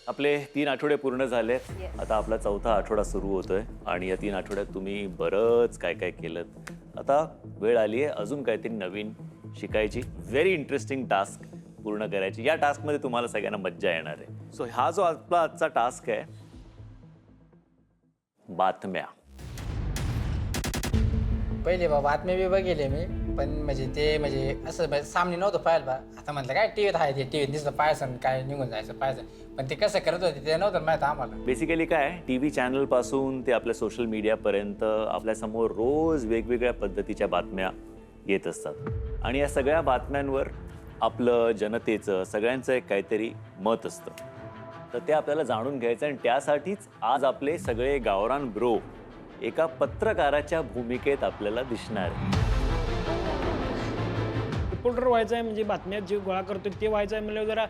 आपले 3 आठवडे पूर्ण झाले. Yes. आता आपला 4था आठवडा सुरू होतोय आणि या 3 आठवड्यात तुम्ही बरंच काय काय केलं. आता वेळ आली आहे अजून काहीतरी नवीन शिकायची. व्हेरी इंटरेस्टिंग टास्क पूर्ण करायची. या टास्कमध्ये तुम्हाला सगळ्यांना मज्जा येणार आहे. सो हा जो आपला आजचा टास्क आहे, बातम्या. पहिले बातम्या बी बघितले मी, पण म्हणजे असं सामने नव्हतं पाहायला बा. आता म्हटलं काय टीव्हीत आहे, ते टीव्हीत नुसतं पाहायचं काय निघून जायचं पाहायचं, पण ते कसं करत होते ते नव्हतं माहित आम्हाला. बेसिकली काय टीव्ही चॅनल पासून ते आपल्या सोशल मीडियापर्यंत आपल्या समोर रोज वेगवेगळ्या पद्धतीच्या बातम्या येत असतात आणि या सगळ्या बातम्यांवर आपलं जनतेचं सगळ्यांचं एक काहीतरी मत असतं. तर ते आपल्याला जाणून घ्यायचं आणि त्यासाठीच आज आपले सगळे गावरान ब्रो एका पत्रकाराच्या भूमिकेत आपल्याला दिसणार आहे. रिपोर्टर व्हायचं आहे म्हणजे बातम्या जे गोळा करतोय ते व्हायचं आहे म्हणजे जरा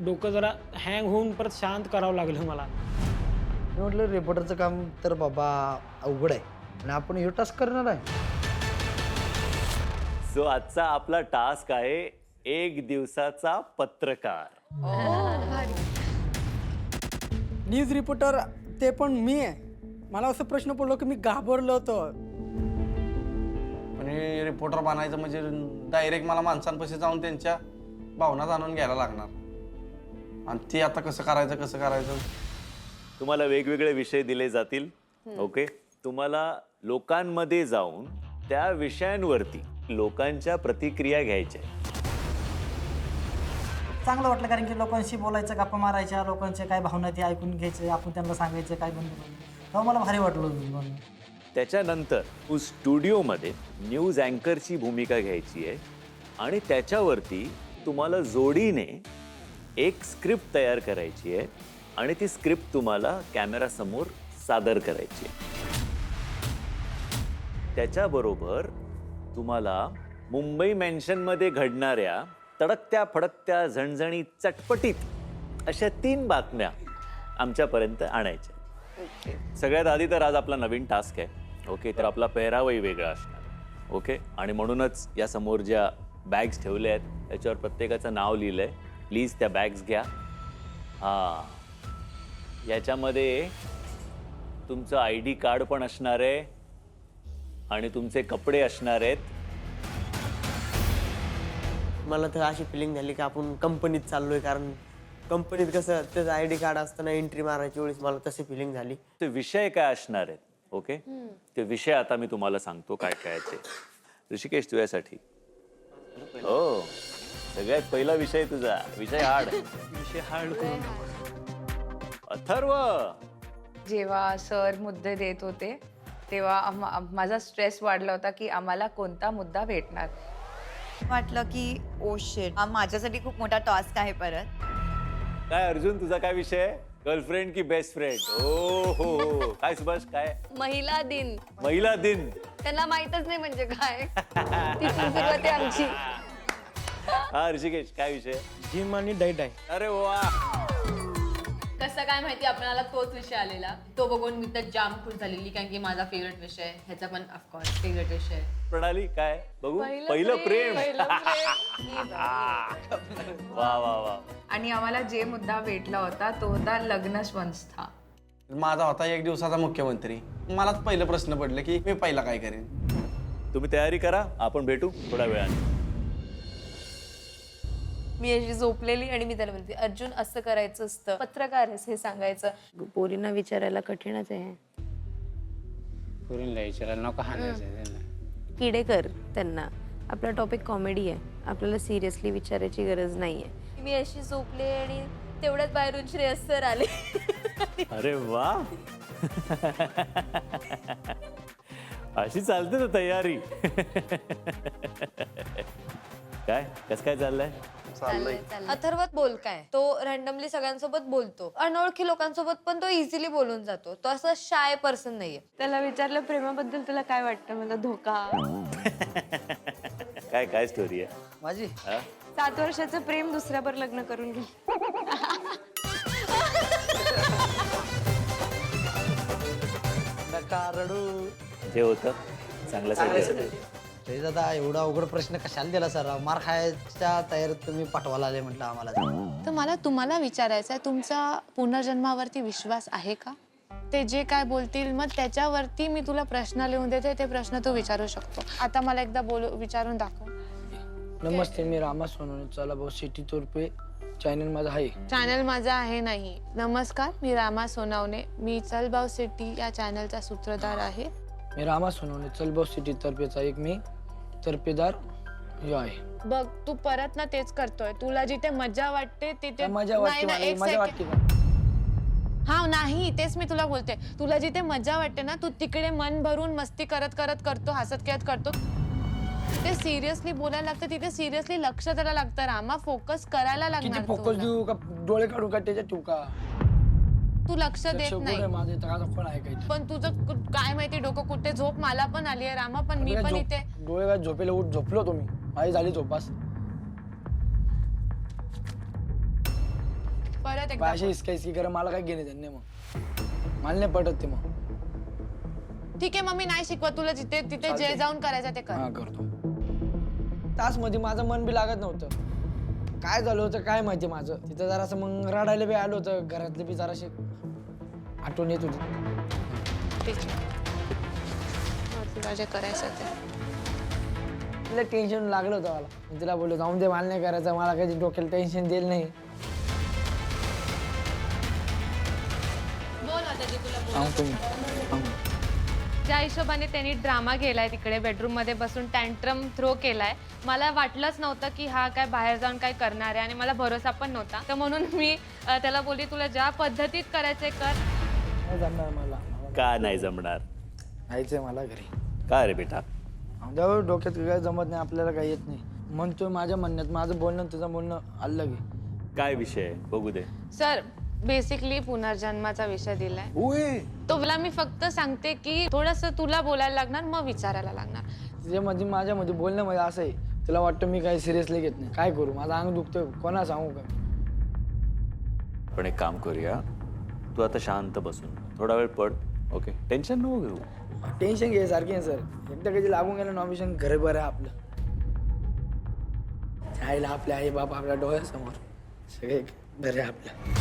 डोकं जरा हँग होऊन परत शांत करावं लागलं मला. मी म्हटलं रिपोर्टरचं काम तर बाबा अवघड आहे आणि आपण हे टास्क करणार आहे. सो आजचा आपला टास्क आहे 1 दिवसाचा पत्रकार. न्यूज रिपोर्टर ते पण मी आहे. मला असं प्रश्न पडलो की मी घाबरलो होतो. आणि रिपोर्टर बनायचं म्हणजे डायरेक्ट मला माणसांपाशी जाऊन त्यांच्या भावना जाणून घ्यायला लागणार आणि ती आता कसं करायचं. तुम्हाला वेगवेगळे विषय दिले जातील. ओके, तुम्हाला लोकांमध्ये जाऊन त्या विषयांवरती लोकांच्या प्रतिक्रिया घ्यायच्या. चांगलं वाटलं कारण की लोकांशी बोलायचं, गप्पा मारायच्या, लोकांचे काय भावना ते ऐकून घ्यायचे, आपण त्यांना सांगायचं काय बंद तेव्हा मला भारी वाटलं म्हणून. त्याच्यानंतर स्टुडिओमध्ये न्यूज अँकरची भूमिका घ्यायची आहे आणि त्याच्यावरती तुम्हाला जोडीने एक स्क्रिप्ट तयार करायची आहे आणि ती स्क्रिप्ट तुम्हाला कॅमेरासमोर सादर करायची आहे. त्याच्याबरोबर तुम्हाला मुंबई मेन्शनमध्ये घडणाऱ्या तडकत्या फडकत्या झणझणी चटपटीत अशा 3 बातम्या आमच्यापर्यंत आणायच्या. सगळ्यात आधी तर आज आपला नवीन टास्क आहे. ओके, तर आपला पेहरावही वेगळा असणार. ओके, आणि म्हणूनच या समोर ज्या बॅग्स ठेवल्या आहेत त्याच्यावर प्रत्येकाचं नाव लिहिलंय. प्लीज त्या बॅग्स घ्या. हां, याच्यामध्ये तुमचं ID कार्ड पण असणार आहे आणि तुमचे कपडे असणार आहेत. मला तर अशी फिलिंग झाली की आपण कंपनीत चाललोय, कारण कंपनीत कसं त्याचं ID कार्ड असताना एंट्री मारायची वेळेस मला तशी फिलिंग झाली. ते विषय काय असणार आहेत. ओके, ते विषय आता मी तुम्हाला सांगतो काय काय ते. ऋषिकेश, तुझ्यासाठी हो सगळ्यात पहिला विषय तुझा विषय हार्ड. अथर्व, जेव्हा सर मुद्दे देत होते तेव्हा माझा स्ट्रेस वाढला होता की आम्हाला कोणता मुद्दा भेटणार. वाटलं की ओ शिट, हा माझ्यासाठी खूप मोठा टास्क आहे परत. काय अर्जुन, तुझा काय विषय आहे? गर्लफ्रेंड की बेस्ट फ्रेंड? हो. काय सुभाष, काय महिला दिन. महिला दिन? त्यांना माहितच नाही म्हणजे काय. तिथून सुरुवात आहे आमची. हा ऋषिकेश, काय विषय? जिम आणि डाईट आहे. अरे वा, कसं काय माहिती आपल्याला तोच विषय आलेला. तो बघून मी तर जाम खुश झालेली कारण की माझा फेवरेट विषय आहे. ह्याचा पण ऑफकोर्स फेवरेट विषय आहे. प्रणाली, काय बघू? पहिलं प्रेम. वा. आणि आम्हाला जे मुद्दा भेटला होता तो होता लग्न संस्था. माझा होता 1 दिवसाचा मुख्यमंत्री. मलाच पहिलं प्रश्न पडलं की मी पहिला काय करेन. तुम्ही तयारी करा, आपण भेटू थोड्या वेळाने. मी अशी झोपलेली आणि मी त्याला म्हणते अर्जुन असं करायचं असतं, पत्रकार आहेस हे सांगायचं. पोरींना विचारायला कठीणच आहे. पोरींना विचारायला नको हाणायचं. किडेकर त्यांना. आपला टॉपिक कॉमेडी आहे, आपल्याला सिरियसली विचारायची गरज नाहीये. मी अशी झोपले आणि तेवढ्यात बाहेरून श्रेयस सर आले. अरे वा, अशी चालते ना तयारी. काय कसं काय चाललंय? अथर्वत बोल काय, तो रॅन्डमली सगळ्यांसोबत बोलतो. अनोळखी लोकांसोबत पण तो इझिली बोलून जातो. तो असं शाय पर्सन नाहीये. त्याला विचारलं प्रेमाबद्दल तुला काय वाटतं, मला धोका. काय स्टोरी आहे माझी? 7 वर्षाचं प्रेम दुसऱ्यावर लग्न करून घे. नका रडू. जे होतं चांगल्यासाठी. ते दादा एवढा अवघड प्रश्न कशाला दिला सर मार खायच्या तयारीत तुम्ही पाठवायला आले म्हटलं आम्हाला. तर मला तुम्हाला विचारायचं आहे, तुमचा पुनर्जन्मावरती विश्वास आहे का? ते जे काय बोलतील मग त्याच्यावरती मी तुला प्रश्न लिहून देते, ते प्रश्न तू विचारू शकतो. आता मला एकदा विचारून दाखव. नमस्ते, मी रामा सोनवणे, चला भाऊ सिटी तर्फे चॅनल माझा आहे. चॅनल माझा आहे नाही. नमस्कार, मी रामा सोनवणे, मी चलबाव सिटी या चॅनलचा सूत्रधार आहे. मी रामा सोनवणे, चलबाव सिटी तर्फेचा एक मी तर्फेदार यो आहे. बघ तू परत ना तेच करतोय. तुला जिथे मजा वाटते तिथे मजा वाटते मला, एक मजा वाटते सेकंड. का? हा नाही, तेच मी तुला बोलते. तुला जिथे मजा वाटते ना, तू तिकडे मन भरून मस्ती करत करत करतो, हसत खेळत करतो. ते सिरियसली बोलायला लागतं, तिथे सिरियसली लक्ष द्यायला लागतं. रामा, फोकस करायला किती लागणार फोकस तुला. देऊ का, डोळे काढू का, त्याच्यात ठेवू का? तू लक्ष देत नाही. माझे तर कोण आहे काही पण तुझं काय माहिती डोकं कुठे. झोप मला पण आली आहे रामा, पण मी पण इथे डोळे काय झोपेला उठ झोपलो तुम्ही, माझी झाली झोपास. परत एकदा अशी इसकी करा, मला काय घेणे त्यांनी, मग मला नाही पटत ते. मग ठीक आहे, मग मी नाही शिकवत तुला. जिथे तिथे जे जाऊन करायचं ते कर. हा करतो. तास मध्ये माझं मन बी लागत नव्हतं. काय झालं होतं काय माहिती माझं तिथं. जरासं मग रडायला बी आलं होतं. घरातले बी जराशी आठवण येत होती. ठीक आहे, मग तुला जे करायचं ते. तिला टेन्शन लागलं होतं मला. मी तिला बोललो जाऊन दे, मला नाही करायचं, मला काही डोक्याला टेन्शन देईल नाही. बोल आता जे तुला बोल. सांगतो मी. ज्या हिशोबाने त्यांनी ड्रामा केलाय तिकडे बेडरूम मध्ये बसून टँट्रम थ्रो केलाय, मला वाटलंच नव्हतं की हा काय बाहेर जाऊन काय करणार आहे. आणि मला भरोसा पण नव्हता. तर म्हणून मी त्याला बोलली तुला ज्या पद्धतीत करायचंय कर. नाही जमणार मला. का नाही जमणार? जायचंय मला घरी. का रे बेटा? डोक्यात काय जमत नाही, आपल्याला काही येत नाही. म्हणतोय माझ्या म्हणण्यात माझं बोलणं तुझं बोलणं अलग आहे. काय विषय आहे? बघू दे. सर बेसिकली पुनर्जन्माचा विषय दिलाय. तुला मी फक्त सांगते की थोडस तुला बोलायला लागणार, मग विचारायला लागणार. तुझ्यामध्ये माझ्यामध्ये बोलणं म्हणजे असं आहे, तुला वाटतं मी काही सिरियसली घेत नाही. काय करू, माझं अंग दुखतोय, कोणा सांगू का? पण एक काम करूया, तू आता शांत बसून थोडा वेळ पड. ओके, टेन्शन नको घेऊ. टेन्शन घ्यायसारखे आहे सर. एकदा कधी लागून गेलं नॉमिनेशन, घर बरं आहे आपलं. आईला आपल्या आई बाप आपल्या डोळ्यासमोर सगळे बरे आहे आपलं.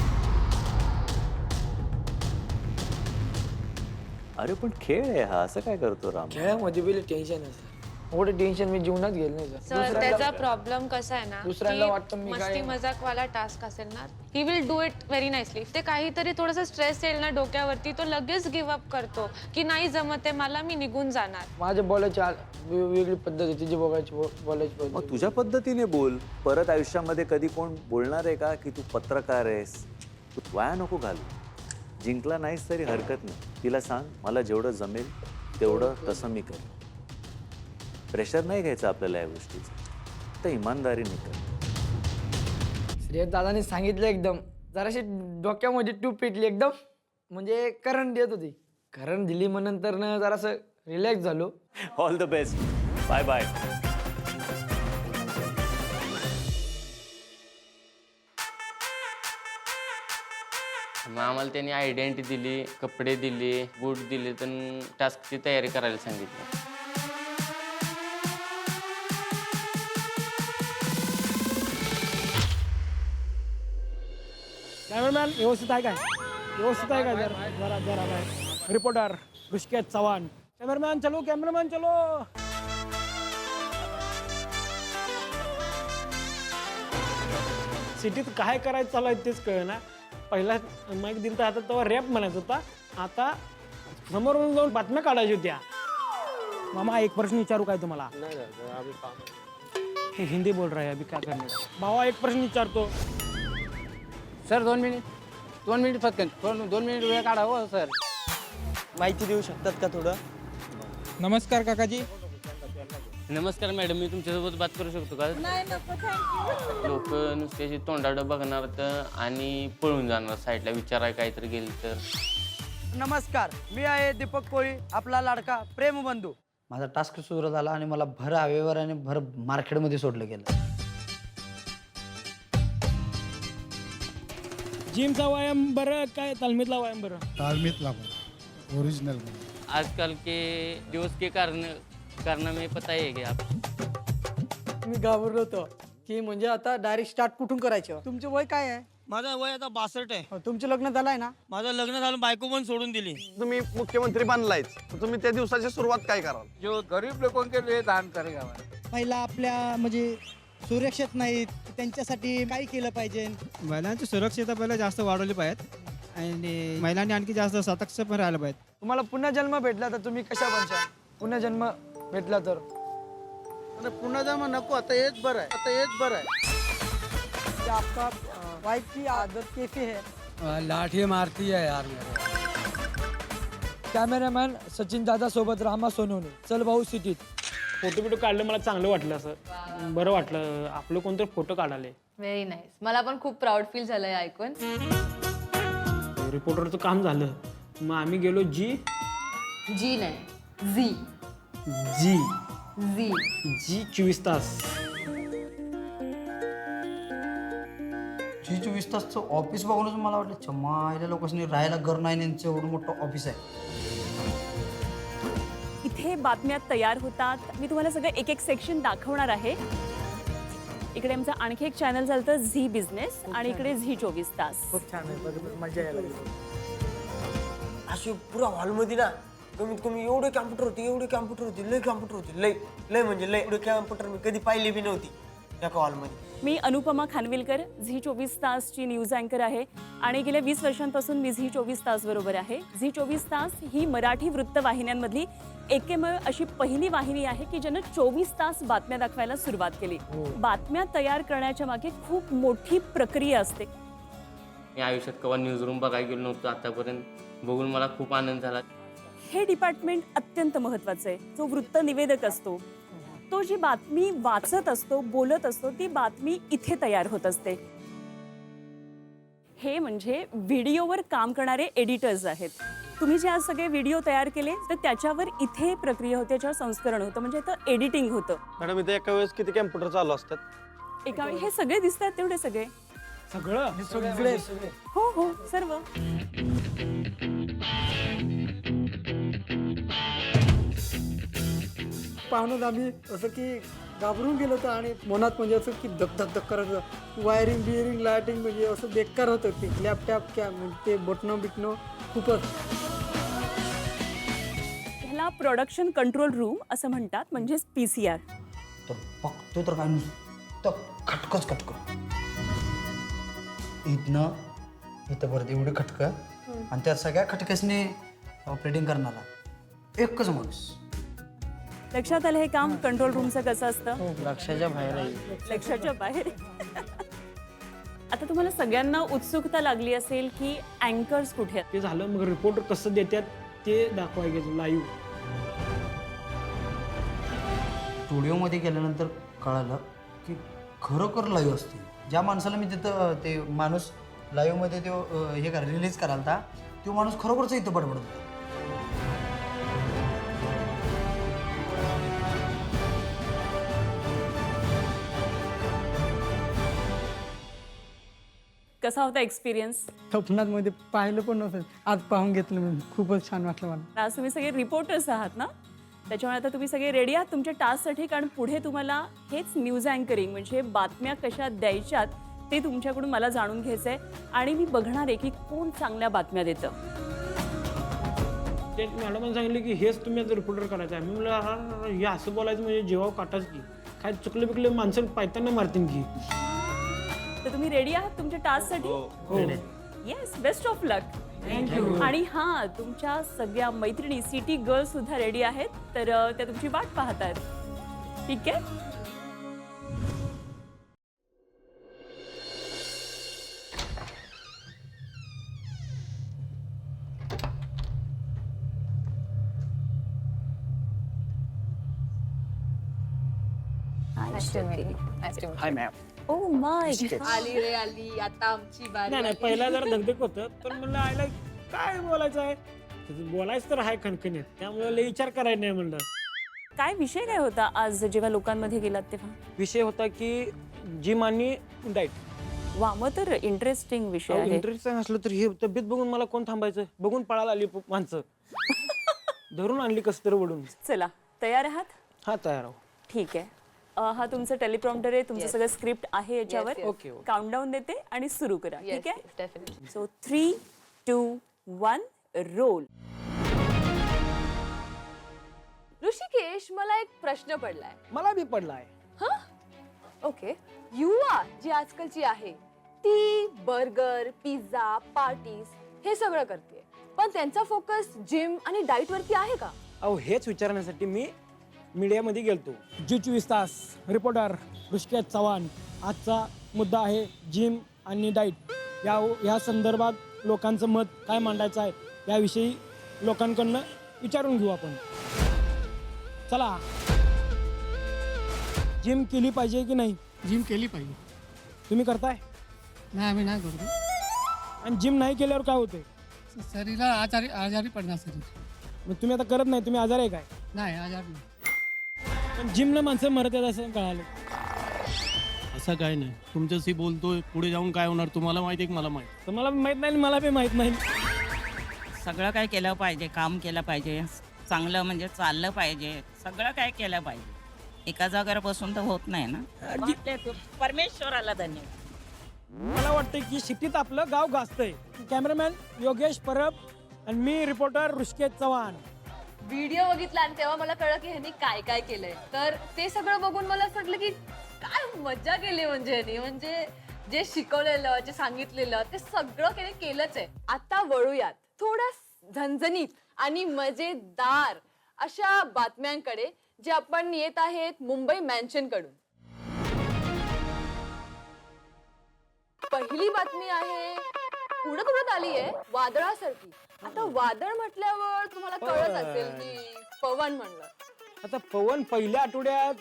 अरे पण खेळ आहे हा, असं काय करतो राम? खेळामध्ये बिल टेन्शन आहे सर. एवढं टेन्शन मी जीवनात गेलं नाही सर त्याचा प्रॉब्लेम कसा आहे ना, दुसऱ्यांना की वाटतं मी मस्ती काय- मजाक वाला टास्क असेल ना, he will do it very nicely. ते काहीतरी थोडंसं स्ट्रेस येईल ना डोक्यावरती, तो लगेच गिव्ह अप करतो की नाही जमत आहे मला, मी निघून जाणार. माझ्या बोलायची वेगळी पद्धत आहे, तिची बोलायची पद्धत. मग तुझ्या पद्धतीने बोल. परत आयुष्यामध्ये कधी कोण बोलणार आहे का की तू पत्रकार आहेस? तू वाया नको घालू. जिंकला नाहीस तरी हरकत नाही. तिला सांग मला जेवढं जमेल तेवढं तसं मी कर. प्रेशर नाही घ्यायचं आपल्याला या गोष्टीचं, तर इमानदारीने कर. श्रेयस दादाने सांगितलं एकदम, जराशी डोक्यामध्ये ट्यूब पेटली एकदम, म्हणजे करंट देत होती. करंट दिली मग नंतर न जरासं रिलॅक्स झालो. All the best. Bye bye. मग आम्हाला त्यांनी आयडेंटिटी दिली, कपडे दिले, बूट दिले, तर टास्कची तयारी करायला सांगितलं. कॅमेरामॅन व्यवस्थित आहे काय? व्यवस्थित आहे काय? जरा जरा जरा bye. Reporter Rishikesh Chavan. Cameraman चलो, कॅमेरामॅन चलो. सिटीत काय करायचं चालू आहे तेच कळ ना. पहिला माईक दिलं तर आता तेव्हा रॅप म्हणायचा होता, आता समोरून जाऊन बातम्या काढायच्या होत्या. मामा एक प्रश्न विचारू काय तुम्हाला? हे हिंदी बोल रहा है अभी, क्या करने का? भावा एक प्रश्न विचारतो. सर 2 मिनिट फक्त 2 मिनिट वेळ काढा हो सर. माहिती देऊ शकतात का थोडं? नमस्कार काकाजी. नमस्कार मॅडम, मी तुमच्यासोबत बात करू शकतो का? लोक नुसते अशी तोंडाडं बघणार तर आणि पळून जाणार साईडला. विचाराय काहीतरी गेलं तर. नमस्कार, मी आहे दीपक कोळी, आपला लाडका प्रेमबंधू. माझा टास्क सुरू झाला आणि मला भर हवेवर आणि भर मार्केटमध्ये सोडलं गेलं. जिमचा व्यायाम बरं काय तालमीतला व्यायाम बरं? तालमीतला ओरिजिनल. आजकाल के दिवस के कारण करना में पता ही है कि आप मी घाबरलो होतो की म्हणजे आता डायरेक्ट स्टार्ट कुठून करायचं. तुमचं वय काय आहे? माझं वय आता 62 आहे. तुमचं लग्न झालंय ना? माझं लग्न झालं, बायको पण सोडून दिली. तुम्ही मुख्यमंत्री बनलायच तुम्ही त्या दिवसाची सुरुवात काय कराल? जो गरीब लोगों के लिए दान करेगा. महिला आपल्या म्हणजे सुरक्षित नाहीत, त्यांच्यासाठी काय केलं पाहिजे? महिलांची सुरक्षितता पहिला जास्त वाढवली पाहिजे आणि महिलांनी आणखी जास्त सतर्क पण राहायला पाहिजे. तुम्हाला पुन्हा जन्म भेटला तर तुम्ही कशा बनशाल? पुन्हा जन्म भेटला तर पुन्हा जन्म नको, आता हेच बरं आहे, आता हेच बरं आहे. आपका वाइफ की आदत कैसी है? लाठी मारती है यार मेरे. कॅमेरामॅन सचिन दादा सोबत रामा सोनवणे. चल भाऊ सिटीत. फोटो बिटो काढलं मला चांगलं वाटलं, असं बरं वाटलं आपलं कोणतरी फोटो काढाले. Very nice. मला पण खूप प्राऊड फील झालंय ऐकून. रिपोर्टरचं काम झालं, मग आम्ही गेलो जी नाही झी जी झी जी 24 तास. जी 24 तासचं ऑफिस बघूनच मला वाटलं चमायला लोकांनी राहायला घर नाही, यांचं एवढं मोठं ऑफिस आहे. इथे बातम्या तयार होतात. मी तुम्हाला सगळं एक एक सेक्शन दाखवणार आहे. इकडे आमचं आणखी एक चॅनल चालतं झी बिझनेस आणि इकडे झी 24 तास. खूप छान आहे, मजा यायला लागली. अशी पुरा हॉलमध्ये ना कमीत कमी एवढे कॅम्प्युटर होते, लय कॅम्प्युटर होते, लय म्हणजे लय. एवढे कॅम्प्युटर मी कधी पाहिले बी नव्हती एका हॉलमध्ये. मी अनुपमा खानविलकर, झी 24 तासची न्यूज अँकर आहे आणि गेल्या 20 वर्षांपासून मी झी 24 तास बरोबर आहे. झी 24 तास ही मराठी वृत्तवाहिन्यांमधली एकमेव अशी पहिली वाहिनी आहे की ज्यानं 24 तास बातम्या दाखवायला सुरुवात केली. बातम्या तयार करण्याच्या मागे खूप मोठी प्रक्रिया असते. मी आयुष्यात केव्हा न्यूज रूम बघायला गेलो नव्हतो आतापर्यंत. बघून मला खूप आनंद झाला. हे डिपार्टमेंट अत्यंत महत्त्वाचं आहे. जो वृत्त निवेदक असतो, तो जी बातमी वाचत असतो, बोलत असतो, ती बातमी इथे तयार होत असते. हे म्हणजे व्हिडिओवर काम करणारे एडिटर्स आहेत. तुम्ही जे आज सगळे व्हिडिओ तयार केले तर त्याच्यावर इथे प्रक्रिया होते, त्याच्यावर संस्करण होतं, म्हणजे इथं एडिटिंग होतं. मॅडम इथे एका वेळेस किती कॅम्प्युटर चालू असतात? एका वेळी हे सगळे दिसतात तेवढे सगळे सगळं हो सर्व. पाहून आम्ही असं की घाबरून गेलो होतो आणि मनात म्हणजे असं की धक करत होतं. वायरिंग बिअरिंग लायटिंग म्हणजे असं बेकार होतं. ते लॅपटॉप म्हणजे ते बटणं बिटणं खूपच. ह्याला प्रोडक्शन कंट्रोल रूम असं म्हणतात, म्हणजेच PCR. तर बघतो तर काय नुसतं खटकच इथं परत एवढे खटकं आणि त्या सगळ्या खटकेसने ऑपरेटिंग करणारा एकच माणूस. लक्षात आलं हे काम कंट्रोल रूमचं कसं असतं? लक्षाच्या बाहेर आहे. लक्षाच्या बाहेर. आता तुम्हाला सगळ्यांना उत्सुकता लागली असेल की अँकर्स कुठे आहेत. ते झालं, मग रिपोर्टर कसं देतात ते दाखवायचं लाईव्ह. स्टुडिओमध्ये गेल्यानंतर कळालं की खरोखर लाईव्ह असते. ज्या माणसाला मी तिथं ते माणूस लाईव्हमध्ये तो हे रिलीज करायला होता, तो माणूस खरोखरच इथं बडबडत होता. कसा होता एक्सपिरियन्स? स्वप्नात मध्ये पाहिलं पण नव्हतं, आज पाहून घेतलं मी. खूपच छान वाटलं मला. आज तुम्ही सगळे रिपोर्टर्स आहात ना, त्याच्यामुळे आता तुम्ही सगळे रेडी आहात तुमच्या टास्कसाठी. कारण पुढे तुम्हाला हेच न्यूज अँकरिंग म्हणजे बातम्या कशा द्यायच्यात ते तुमच्याकडून मला जाणून घ्यायचं आहे. आणि मी बघणार आहे की कोण चांगल्या बातम्या देतं. ते मॅडमांनी सांगितलं की हेच तुम्ही आता रिपोर्टर करायचं आहे. मी म्हणलं हे असं बोलायचं म्हणजे जेव्हा काटाच की काय चुकले बिकले माणसं पायताना मारतील की. तर तुम्ही रेडी आहात तुमच्या टास्कसाठी? हो. Yes, best of luck. Thank you. आणि हां, तुमच्या सगळ्या मैत्रिणी सिटी गर्ल्स सुद्धा रेडी आहेत, तर त्या तुमची वाट पाहत आहेत. ठीक आहे. हाय मॅम. ओ माय आली रे आली, आता आमची बारी. नाही पहिला जरा धगधग होतं, पण म्हणलं आयला काय बोलायचं आहे. बोलायचं तर आहे खणखणीत, त्यामुळे लय विचार करायला नाही म्हणलं. काय विषय काय होता आज जेव्हा लोकांमध्ये गेलात तेव्हा? विषय होता की जिम आणि डाएट. वा, मग तर इंटरेस्टिंग विषय आहे. इंटरेस्टिंग असलं तर हे तब्येत बघून मला कोण थांबायचं? बघून पळायला आली माणसं. धरून आणली कसं तर वडून. चला, तयार आहात? हा तयार आहो. ठीक आहे. हा तुमचं टेलिप्रॉम्प्टर आहे, तुमचं सगळं स्क्रिप्ट आहे याच्यावर. yes. Okay okay. काउंटडाऊन देते आणि सुरू करा. ठीक आहे. डेफिनेटली. So 3, 2, 1 role. ऋषिकेश, मला एक प्रश्न पडलाय. मला बी पडलाय. ओके, युवा जी आजकालची आहे ती बर्गर, पिझ्झा, पार्टीज हे सगळं करते, पण त्यांचा फोकस जिम आणि डाएट वरती आहे का? अहो हेच विचारण्यासाठी मी मीडियामध्ये गेलतो. जी 24 तास रिपोर्टर ऋषिकेश चव्हाण. आजचा मुद्दा आहे जिम आणि डाईट. या संदर्भात लोकांचं मत काय मांडायचं आहे याविषयी लोकांकडनं विचारून घेऊ आपण. चला. जिम केली पाहिजे की नाही? जिम केली पाहिजे. तुम्ही करताय? नाही, आम्ही नाही करतो. आणि जिम नाही केल्यावर काय होते? शरीराला आजारी पडणार शरीर. मग तुम्ही आता करत नाही, तुम्ही आजारी आहे काय? नाही, आजार नाही. पण जिमनं माणसं मरत आहेत असं कळालं. असं काय नाही, तुमच्याशी बोलतोय, पुढे जाऊन काय होणार तुम्हाला माहिती आहे की मला माहिती? तुम्हाला बी माहित नाही आणि मला बी माहित नाही. सगळं काय केलं पाहिजे, काम केलं पाहिजे, चांगलं म्हणजे चाललं पाहिजे, सगळं काय केलं पाहिजे. एका जागेवर बसून तर होत नाही ना. परमेश्वराला धन्यवाद. मला वाटतं की सिटीत आपलं गाव गाजतंय. कॅमेरामॅन योगेश परब आणि मी रिपोर्टर ऋषिकेश चव्हाण. व्हिडिओ बघितला आणि तेव्हा मला कळलं की ह्यांनी काय काय केलंय. तर ते सगळं बघून मला असं वाटलं की काय मज्जा केली म्हणजे ह्यांनी. म्हणजे जे शिकवलेलं, जे सांगितलेलं ते सगळं त्याने केलंच आहे. आता वळूयात थोड्या झणझणीत आणि मजेदार अशा बातम्यांकडे जे आपण येत आहेत मुंबई मॅन्शन कडून. पहिली बातमी आहे उडत आली आहे वादळासारखी. आता वादळ म्हटल्यावर तुम्हाला कळत असेल की पवन म्हणलं. आता पवन पहिल्या आठवड्यात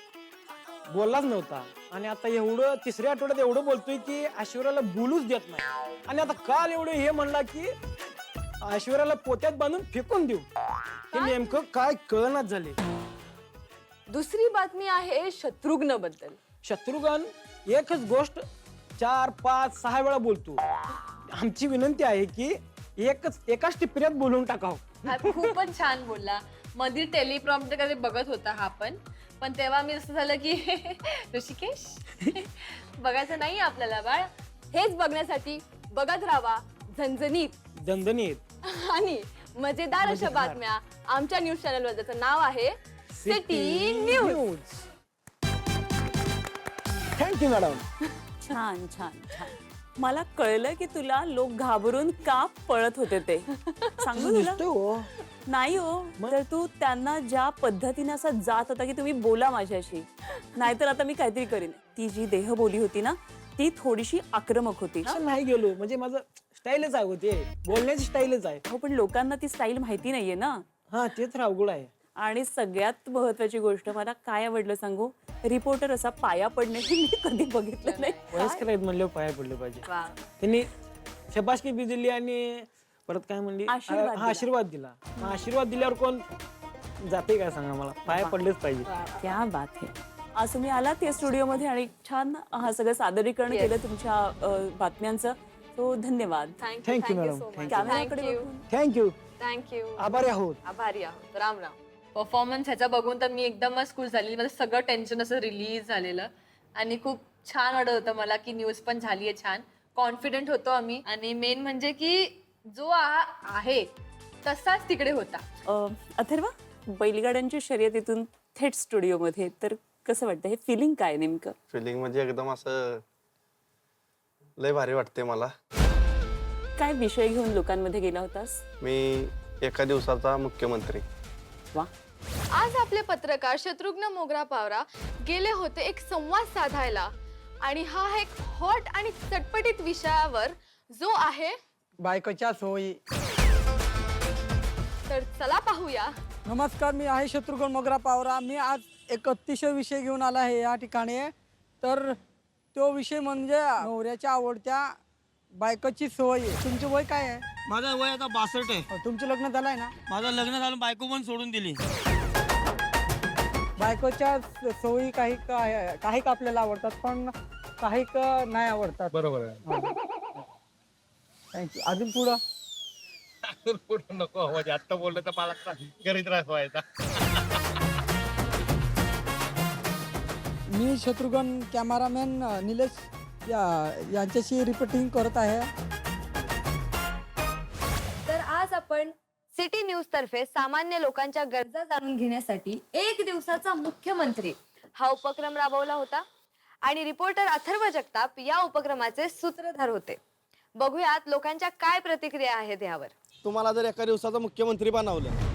बोललाच नव्हता आणि आता एवढं तिसऱ्या आठवड्यात एवढं बोलतोय की ऐश्वर्याला बोलूच देत नाही. आणि आता काल एवढं हे म्हणला की ऐश्वर्याला पोत्यात बांधून फेकून देऊ. हे नेमकं काय कळनाच झाले. दुसरी बातमी आहे शत्रुघ्न बद्दल. शत्रुघ्न एकच गोष्ट 4, 5, 6 वेळा बोलतो. आमची विनंती आहे की एकाच टिपऱ्यात बोलून टाकावं. हा खूपच छान बोलला. मध्ये टेलिप्रॉम्प्टर कडे बघत होता हा पण तेव्हा मी असं झालं की ऋषिकेश बघायचं नाही आपल्याला बाळ. हेच बघण्यासाठी बघत राहा झणझणीत दणदणीत आणि मजेदार अशा बातम्या आमच्या न्यूज चॅनलवर, ज्याचं नाव आहे सिटी न्यूज. Thank you madam. छान छान छान. मला कळलं की तुला लोक घाबरून का पळत होते ते. सांगू तुला? नाही हो, तर तू त्यांना ज्या पद्धतीने असा जात होता की तुम्ही बोला माझ्याशी, नाहीतर आता मी काहीतरी करीन. ती जी देहबोली होती ना ती थोडीशी आक्रमक होती. नाही गेलो म्हणजे माझं स्टाईलच आहे होते, बोलण्याची स्टाईलच आहे. हो पण लोकांना ती स्टाईल माहिती नाहीये ना. हा ते तर अवघड आहे. आणि सगळ्यात महत्वाची गोष्ट मला काय आवडलं सांगू, रिपोर्टर असा पाया पडणे मी कधी बघितलं नाही. वयस्कर आहेत म्हणल्यावर पाया पडले पाहिजे. त्यांनी शबासकी बी दिली आणि परत काय म्हणली, आशीर्वाद दिला. आशीर्वाद दिल्यावर कोण जाते काय सांगा मला, पाया पडलेच पाहिजे. क्या बात आहे. आज तुम्ही आलात या स्टुडिओमध्ये आणि छान हा सगळं सादरीकरण केलं तुमच्या बातम्यांचं. तो धन्यवाद. Thank you madam. कॅमेराकडे थँक्यू. थँक्यू. आभारी आहोत. आभारी आहोत. राम राम. परफॉर्मन्स ह्याचा बघून तर मी एकदमच खुश झालेली. माझं सगळं टेन्शन असं रिलीज झालेलं आणि खूप छान वाटत होतं मला की न्यूज पण झाली आहे छान. कॉन्फिडंट होतो आम्ही आणि मेन म्हणजे की जो आहे तसाच तिकडे होता. अथर्वा, बैलगाड्यांच्या शर्यतीतून थेट स्टुडिओमध्ये, तर कसं वाटतं, हे फिलिंग काय नेमकं? फिलिंग म्हणजे एकदम असं लय भारी वाटते मला. काय विषय घेऊन लोकांमध्ये गेला होतास? मी एका दिवसाचा मुख्यमंत्री. वा. आज आपले पत्रकार शत्रुघ्न मोगरा पावरा गेले होते एक संवाद साधायला आणि हा एक हॉट आणि चटपटीत विषयावर जो आहे बायकोच्या सोयी. तर चला पाहूया. नमस्कार, मी आहे शत्रुघ्न मोगरा पावरा. मी आज एक अतिशय विषय घेऊन आला आहे या ठिकाणी. तर तो विषय म्हणजे नवऱ्याच्या आवडत्या बायकोची सोय. तुमचं वय काय आहे? माझं वय आता 62 आहे. तुमचं लग्न झालंय ना? माझं लग्न झालं, बायको पण सोडून दिली. बायकोच्या सोयी काही काही आपल्याला आवडतात पण काही नाही आवडतात. बरोबर आहे. थँक्यू. अजून पुढं नको, म्हणजे आत्ता बोललं तर मला घरी त्रास व्हायचा. मी शत्रुघ्न कॅमेरामॅन निलेश यांच्याशी रिपोर्टिंग करत आहे. तर आज आपण सिटी न्यूज तर्फे सामान्य लोकांच्या गरजा जाणून घेण्यासाठी एक दिवसाचा मुख्यमंत्री हा उपक्रम राबवला होता आणि रिपोर्टर अथर्व जगताप या उपक्रमाचे सूत्रधार होते. बघूयात लोकांच्या काय प्रतिक्रिया आहेत यावर. तुम्हाला जर एका दिवसाचा मुख्यमंत्री बनवलं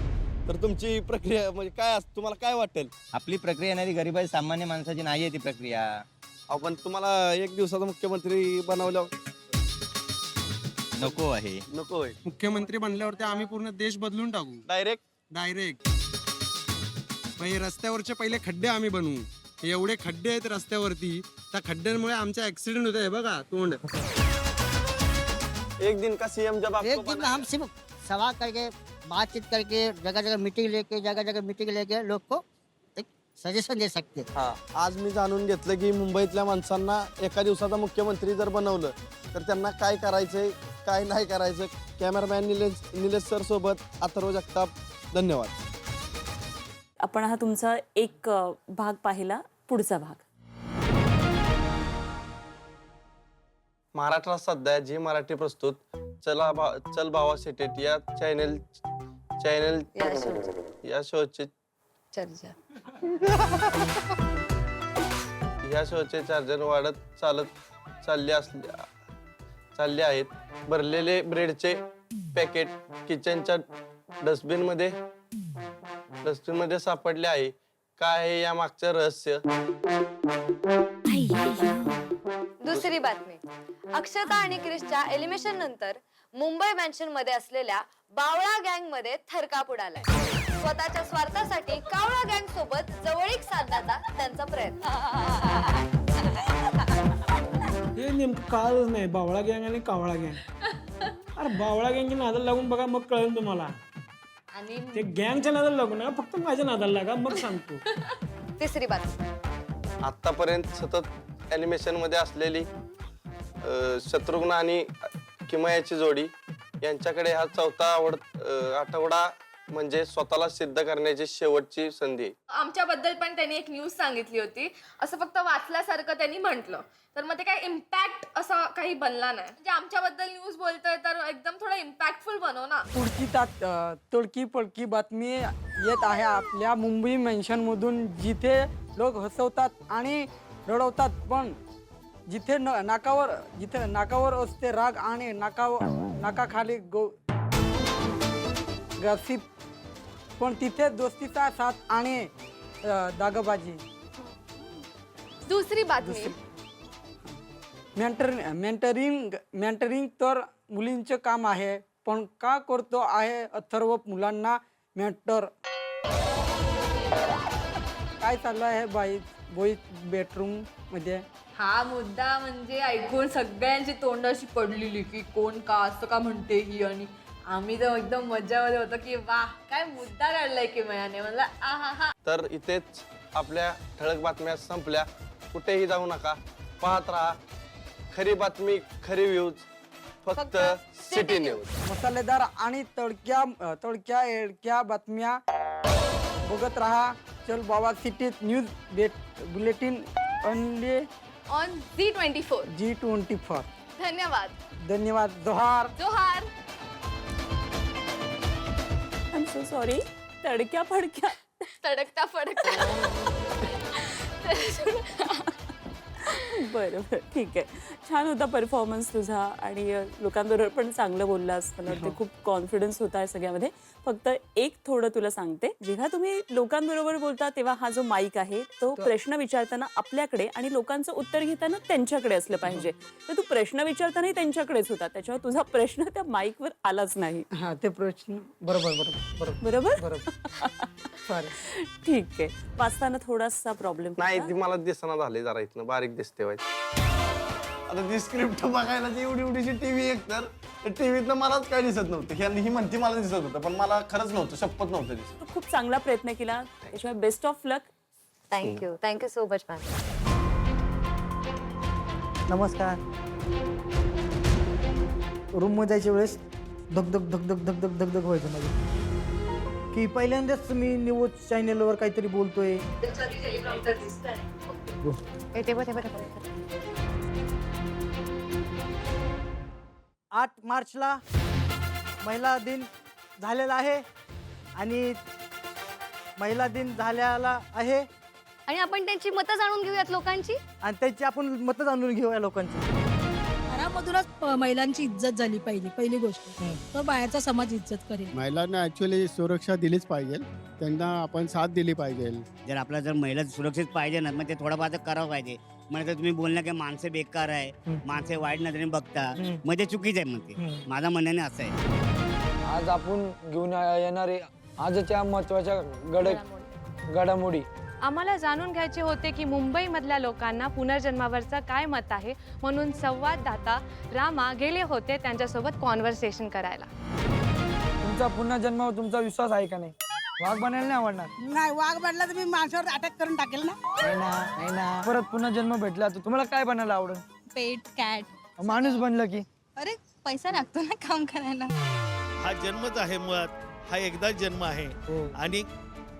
तर तुमची प्रक्रिया म्हणजे काय तुम्हाला काय वाटेल? आपली प्रक्रिया नाही, ती गरीबाई सामान्य माणसाची नाही आहे ती प्रक्रिया. आपण तुम्हाला एक दिवसाचा मुख्यमंत्री बनवलं नको आहे. नको आहे. मुख्यमंत्री बनल्यावरती आम्ही पूर्ण देश बदलून टाकू डायरेक्ट. हे रस्त्यावरचे पहिले खड्डे आम्ही बनवू. एवढे खड्डे आहेत रस्त्यावरती, त्या खड्ड्यांमुळे आमचे ऍक्सिडेंट होत आहे. बघा तोंड. एक दिन का सीएम जब आपको एक दिन हम सिर्फ सवाल करके बातचीत करके जगह जगह मीटिंग लेके लोग को एक सजेशन दे सकते. हा, आज मी जाणून घेतलं की मुंबईतल्या माणसांना एका दिवसाचा मुख्यमंत्री जर बनवलं तर त्यांना काय करायचंय काय नाही करायचं. कॅमेरामॅन निलेश सर सोबत अथर्व जगताप. धन्यवाद. आपण हा तुमचा एक भाग पाहिला. पुढचा भाग. महाराष्ट्रात सध्या जी मराठी प्रस्तुत चल भावा सिटेट या या शोचे चर्चा या शोचे चार्जर वाढत चालले आहेत. भरलेले ब्रेडचे पॅकेट किचनच्या डस्टबिन मध्ये सापडले आहे. काय आहे या मागचं रहस्य? दुसरी बातमी. अक्षता आणि क्रिशच्या एलिमिनेशन नंतर मुंबई मॅन्शन मध्ये असलेल्या बावळा गँग मध्ये थरकाप उडालाय. स्वतःच्या स्वार्थासाठी कावळा गँग सोबत जवळीक साधण्याचा त्यांचा प्रयत्न. हे नेमकं कळलंच नाही, बावळा गँग आणि कावळा गँग. अरे बावळा गँगच्या नादाला लागून बघा, मग कळेल तुम्हाला. आणि ते गँगच्या नादाला लागू नका, फक्त माझ्या नादाला लागा, मग सांगतो. तिसरी बातमी. आतापर्यंत सतत ॲनिमेशन मध्ये असलेली शत्रुघ्न आणि किमयाची जोडी यांच्याकडे हा चौथा आठवडा म्हणजे स्वतःला सिद्ध करण्याची शेवटची संधी आहे. आमच्याबद्दल पण त्यांनी एक न्यूज सांगितली होती. असं फक्त वाचल्यासारखं त्यांनी म्हटलं, तर मग ते काही इम्पॅक्ट असा काही बनला नाही. म्हणजे आमच्याबद्दल न्यूज बोलतोय तर एकदम थोडं इम्पॅक्टफुल बनव ना. पुढची तोडकी पडकी बातमी येत आहे आपल्या मुंबई मेन्शनमधून, जिथे लोक हसवतात आणि रडवतात, पण जिथे नाकावर असते राग आणि नाकाखाली गसिप, पण तिथे दोस्तीचा साथ आणि दागबाजी. दुसरी बातमी. मेंटरिंग तर मुलींचं काम आहे, पण का करतो आहे अथर्व मुलांना मेंटर? काय चाललं आहे बॉईज बेडरूम मध्ये? हा मुद्दा म्हणजे ऐकून सगळ्यांची तोंड अशी पडलेली की कोण का असं का म्हणते ही. आणि आम्ही तर एकदम मज्जामध्ये होतो की वाह काय मुद्दा काढलाय की मयाने. म्हणलं आहा. तर इथेच आपल्या ठळक बातम्या संपल्या. कुठेही जाऊ नका, पाहत राहा खरी बातमी, खरी व्ह्यूज, फक्त सिटी न्यूज. मसालेदार आणि तडक्या एडक्या बातम्या बघत राहा. चल बाबा city news bulletin only on G24. धन्यवाद. जोहार. I am so sorry. तडक्या फडक्या तडकता फडकता. बरं ठीक आहे. छान होता परफॉर्मन्स तुझा आणि लोकांबरोबर पण चांगलं बोललास. मला वाटतं खूप कॉन्फिडन्स होता आहे सगळ्यामध्ये. फक्त एक थोडं तुला सांगते, जेव्हा तुम्ही लोकांबरोबर बोलता तेव्हा हा जो माईक आहे तो प्रश्न विचारताना आपल्याकडे आणि लोकांचं उत्तर घेताना त्यांच्याकडे असलं पाहिजे. तर तू प्रश्न विचारतानाही त्यांच्याकडेच होता, त्याच्यावर तुझा प्रश्न त्या माईकवर आलाच नाही. हा ते प्रश्न बरोबर. सॉरी. ठीक आहे. वाचताना थोडासा प्रॉब्लेम नाही, ती मला दिसना झाले जरा, इथनं बारीक दिसते व्हायची. आता ती स्क्रिप्ट बघायला ती एवढीशी टीव्ही एक तर टीव्हीतनं मलाच काय दिसत नव्हतं. ही म्हणती मला दिसत होतं, पण मला खरंच नव्हतं, शपथ नव्हतं दिसत. तू खूप चांगला प्रयत्न केला, त्याशिवाय best of luck. Thank you so much ma'am. नमस्कार. रूममध्ये जायच्या वेळेस धगधग व्हायचं माझं, की पहिल्यांदाच मी न्यूज चॅनलवर काहीतरी बोलतोय. गो. 8 मार्चला महिला दिन झालेला आहे आणि महिला दिन झालेला आहे आणि आपण त्यांची मतं जाणून घेऊयात लोकांची. आणि त्याची आपण मतं जाणून घेऊया लोकांची. घरामधूनच महिलांची इज्जत झाली पाहिजे, पहिली गोष्ट. तर बाहेरचा समाज इज्जत करेल. महिलांना ॲक्च्युली सुरक्षा दिलीच पाहिजे, त्यांना आपण साथ दिली पाहिजे. जर आपला जर महिला सुरक्षित पाहिजे ना, मग ते थोडंफार तर करावं पाहिजे. म्हणजे तुम्ही बोलणं की माणसं बेकार आहे, माणसं वाईट नजरेने बघता, मग ते चुकीचं आहे. मग ते माझ्या म्हणण्याने असं आहे. आज आपण घेऊन येणारे आजच्या महत्वाच्या घडामोडी. आम्हाला जाणून घ्यायचे होते की मुंबईमधल्या लोकांना पुनर्जन्मावरचं काय मत आहे, म्हणून संवाददाता रामा गेले होते त्यांच्यासोबत कॉन्व्हर्सेशन करायला. तुमचा पुन्हा जन्मावर तुमचा विश्वास आहे का नाही? वाघ बनायला नाही आवडणार? नाही, वाघ बनला तर मी माणसावर अटॅक करून टाकेल ना. नाही ना. परत पुन्हा जन्म भेटला तर तुम्हाला काय बनायला आवडेल? पेट, कॅट. माणूस बनलं की अरे पैसा लागतो ना काम करायला. हा जन्मच आहे, मुळात हा एकदाच जन्म आहे आणि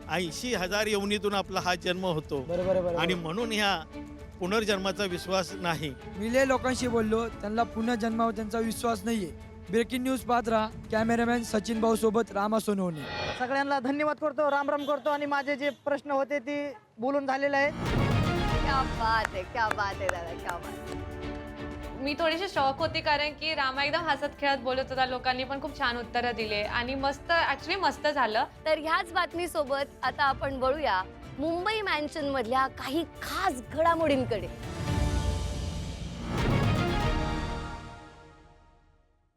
80,000 यवनीतून आपला हा जन्म होतो. बरोबर. आणि म्हणून ह्या पुनर्जन्माचा विश्वास नाही. मी लय लोकांशी बोललो, त्यांना पुन्हा जन्मावर त्यांचा विश्वास नाहीये. ब्रेकिंग न्यूज पाहत राहा. कॅमेरामॅन सचिन भाऊ सोबत रामा सोनवणे. सगळ्यांना धन्यवाद करतो, राम राम करतो. आणि माझे जे प्रश्न होते ते बोलून झालेले आहेत. क्या बात आहे, क्या बात आहे दादा, क्या बात. मी थोडीशी शॉक होती कारण की रामा एकदम हसत खेळत बोलत होता. लोकांनी पण खूप छान उत्तरं दिले आणि मस्त, ऍक्च्युली मस्त झालं. तर ह्याच बातमीसोबत आता आपण वळूया मुंबई मॅन्शन मधल्या काही खास घडामोडींकडे.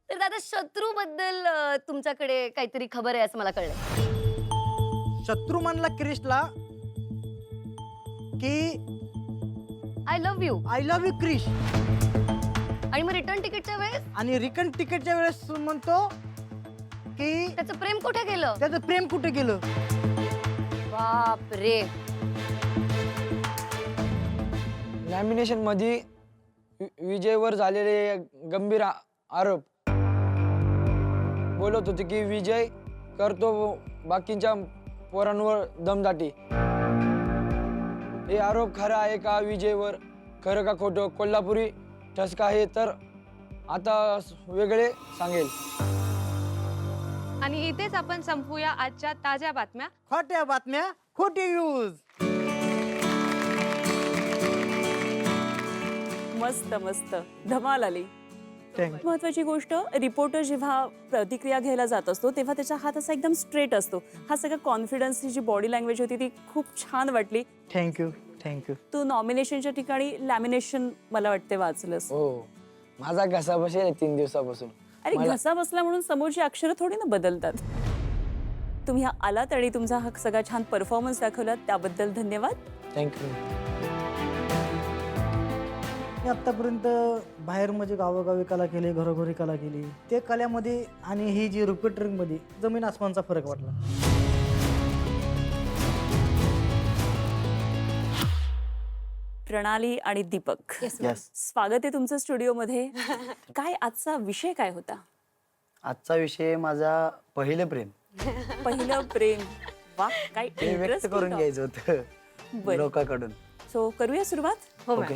तर दादा, शत्रू बद्दल तुमच्याकडे काहीतरी खबर आहे असं मला कळलंय. शत्रू म्हणला क्रिशला की आय लव्ह यू क्रिश. आणि मग रिटर्न तिकीटच्या वेळेस म्हणतो की त्याचं प्रेम कुठे गेलं. बाप रे. लॅमिनेशन मध्ये विजयवर झालेले गंभीर आरोप. बोलत होते की विजय करतो बाकीच्या पोरांवर दमदाटी. हे आरोप खरा आहे का विजयवर? खरं का खोटं? कोल्हापुरी ठसका आहे तर आता वेगळे सांगेल. आणि इथेच आपण संपूया आजच्या ताज्या बातम्या. खोट्या बातम्या, खोटी न्यूज. मस्त मस्त, धमाल आली. महत्वाची गोष्ट, रिपोर्टर जेव्हा प्रतिक्रिया घ्यायला जात असतो तेव्हा त्याचा हात असा एकदम स्ट्रेट असतो. हा सगळा कॉन्फिडन्सची जी बॉडी लँग्वेज होती ती खूप छान वाटली. थँक्यू. तू नॉमिनेशनच्या ठिकाणी लॅमिनेशन मला वाटते वाचलंस. हो, माझा घसा बसेल 3 दिवसापासून. अरे घसा बसला म्हणून समोरची अक्षरं थोडी ना बदलतात. तुम्ही आलात आणि तुमचा हा सगळा छान परफॉर्मन्स दाखवला त्याबद्दल धन्यवाद. थँक्यू. मी आत्तापर्यंत बाहेर म्हणजे गावोगावी कला केली, घरोघरी कला केली. ते कलेमध्ये आणि ही जी रिपोर्टरिंगमध्ये जमीन आसमानचा फरक वाटला. प्रणाली आणि दीपक, स्वागत आहे तुमचं स्टुडिओमध्ये. काय आजचा विषय काय होता? आजचा विषय माझा पहिलं प्रेम. पहिलं प्रेम. वा, काय ते व्यक्त करून घ्यायचं होतं बरं. लोकांकडून. सो करूया सुरुवात. ओके.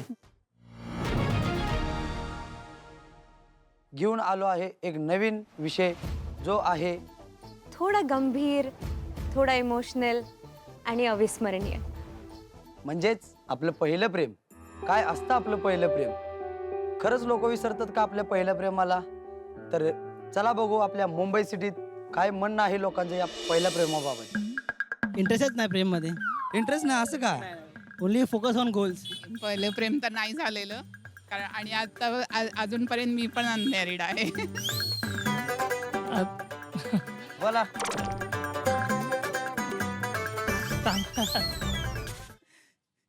घेऊन आलो आहे एक नवीन विषय जो आहे थोडा गंभीर, थोडा इमोशनल आणि अविस्मरणीय. म्हणजेच आपलं पहिलं प्रेम. काय असतं आपलं पहिलं प्रेम? खरंच लोक विसरतात का आपल्या पहिल्या प्रेमाला? तर चला बघू आपल्या मुंबई सिटीत काय म्हणणं आहे लोकांचं या पहिल्या प्रेमाबाबत. इंटरेस्टच नाही प्रेम मध्ये. इंटरेस्ट नाही असं का? Only focus on goals. पहिलं प्रेम तर नाही झालेलं कारण आणि आता अजूनपर्यंत मी पण अनमॅरिड आहे. बोला.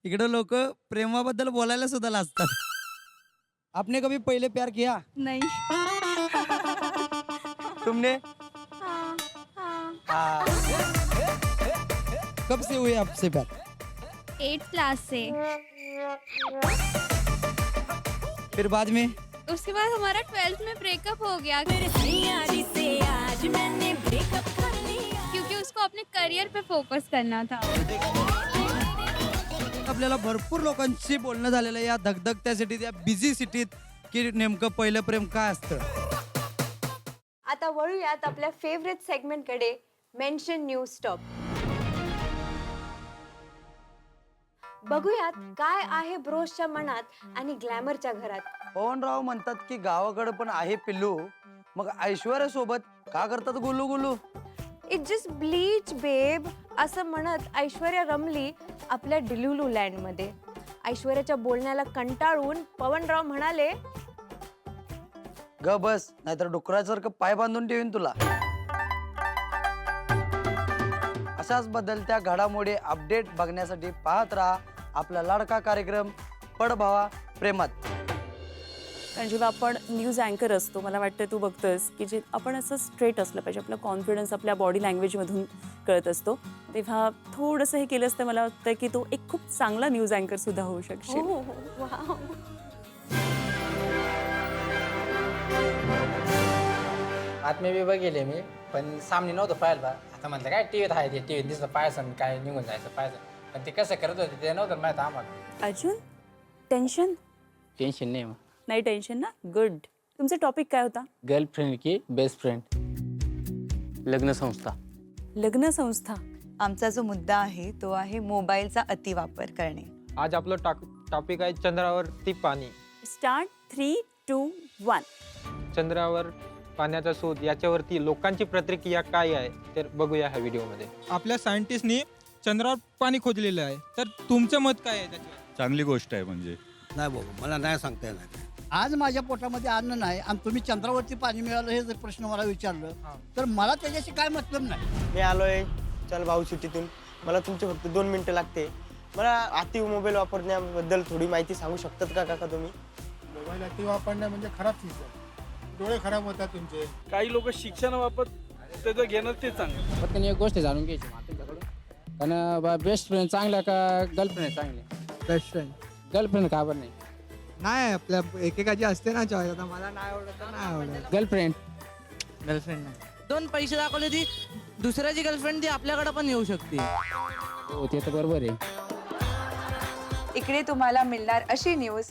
इकडे लोक प्रेमाबद्दल बोलायला सुद्धा लाजतात. आपने कभी पहले प्यार किया? नहीं. तुमने? कब से हुए आपसे प्यार? 8th क्लास से. फिर बाद में? उसके बाद हमारा 12th में ब्रेकअप हो गया क्योंकि उसको अपने करियर पे फोकस करना था. आपल्याला भरपूर लोकांशी बोलणं झालेलं आहे या धगधगत्या सिटीत, या बिझी सिटीत, की नेमकं पहिलं प्रेम काय असतं. आता वळूयात आपल्या फेवरेट सेगमेंटकडे, मेन्शन न्यूज स्टॉप. बघूयात काय आहे ब्रोसच्या मनात आणि ग्लॅमरच्या घरात. पवनराव म्हणतात की गावाकडे पण आहे पिल्लू, मग ऐश्वर्या सोबत का करतात गुलू गुलू. इट जस्ट ब्लीच बेब असं म्हणत ऐश्वर्या रमली आपल्या डिलुलू लँडमध्ये. ऐश्वर्याच्या बोलण्याला कंटाळून पवनराव म्हणाले, ग बस, नाहीतर डुकरासारखं पाय बांधून ठेवीन तुला. अशाच बदलत्या घडामोडी अपडेट बघण्यासाठी पाहत राहा आपला लाडका कार्यक्रम पड भावा प्रेमात. कारण जेव्हा आपण न्यूज अँकर असतो, मला वाटतं तू बघतोस की जे आपण असं स्ट्रेट असलं पाहिजे, आपला कॉन्फिडन्स आपल्या बॉडी लँग्वेजमधून कळत असतो. तेव्हा थोडंसं हे केलंस तर मला वाटतं की तो एक खूप चांगला न्यूज अँकर सुद्धा होऊ शकशील. आत्मे बी बघितले मी, पण सामने नव्हतं पाहायला. आता म्हटलं काय टीव्हीत आहे, ते टीव्हीत दिसलं पाहायचं काय निघून जायचं पाहायचं, पण ते कसं करत होते ते नव्हतं माहिती आम्हाला. अर्जुन, टेन्शन टेन्शन नाही मग. नाही टेन्शन ना, गुड. तुमचा टॉपिक काय होता? गर्लफ्रेंड की बेस्ट फ्रेंड. लग्न संस्था. लग्न संस्था. आमचा जो मुद्दा आहे तो आहे मोबाईलचा अतिवापर करणे. आज आपलं टॉपिक आहे चंद्रावरती पाणी. स्टार्ट 3, 2, 1. चंद्रावर पाण्याचा शोध, याच्यावरती लोकांची प्रतिक्रिया काय आहे तर बघूया ह्या व्हिडिओमध्ये. आपल्या सायंटिस्टनी चंद्रावर पाणी खोदलेलं आहे, तर तुमचं मत काय आहे त्याच्यावर? चांगली गोष्ट आहे. म्हणजे नाही बाबा, मला नाही सांगता येणार. आज माझ्या पोटामध्ये अन्न नाही आणि तुम्ही चंद्रावरती पाणी मिळालं हे जर प्रश्न मला विचारलं तर मला त्याच्याशी काय मतलब नाही. मी आलोय चल भाऊ सिटीतून. मला तुमचे फक्त 2 मिनिटं लागते. मला अति मोबाईल वापरण्याबद्दल थोडी माहिती सांगू शकतात का काका तुम्ही? मोबाईल अति वापरणे म्हणजे खराब चीज आहे. डोळे खराब होतात तुमचे. काही लोक शिक्षणाबाबत त्याचं घेणं ते चांगलं. फक्त एक गोष्ट जाणून घ्यायची तुमच्याकडून, कारण बेस्ट फ्रेंड चांगला का गर्लफ्रेंड चांगली? Best friend. गर्लफ्रेंड का बरं नाही? नाही, आपल्या एकेकाची असते ना चॉईस. आता मला नाही आवडत तर नाही आवडत. गर्लफ्रेंड. गर्लफ्रेंड नाही. 2 पैसे दाखवले ती दुसऱ्याची गर्लफ्रेंड ती आपल्याकडे पण येऊ शकते. हो ते तर बरोबर आहे. इकडे तुम्हाला मिळणार अशी न्यूज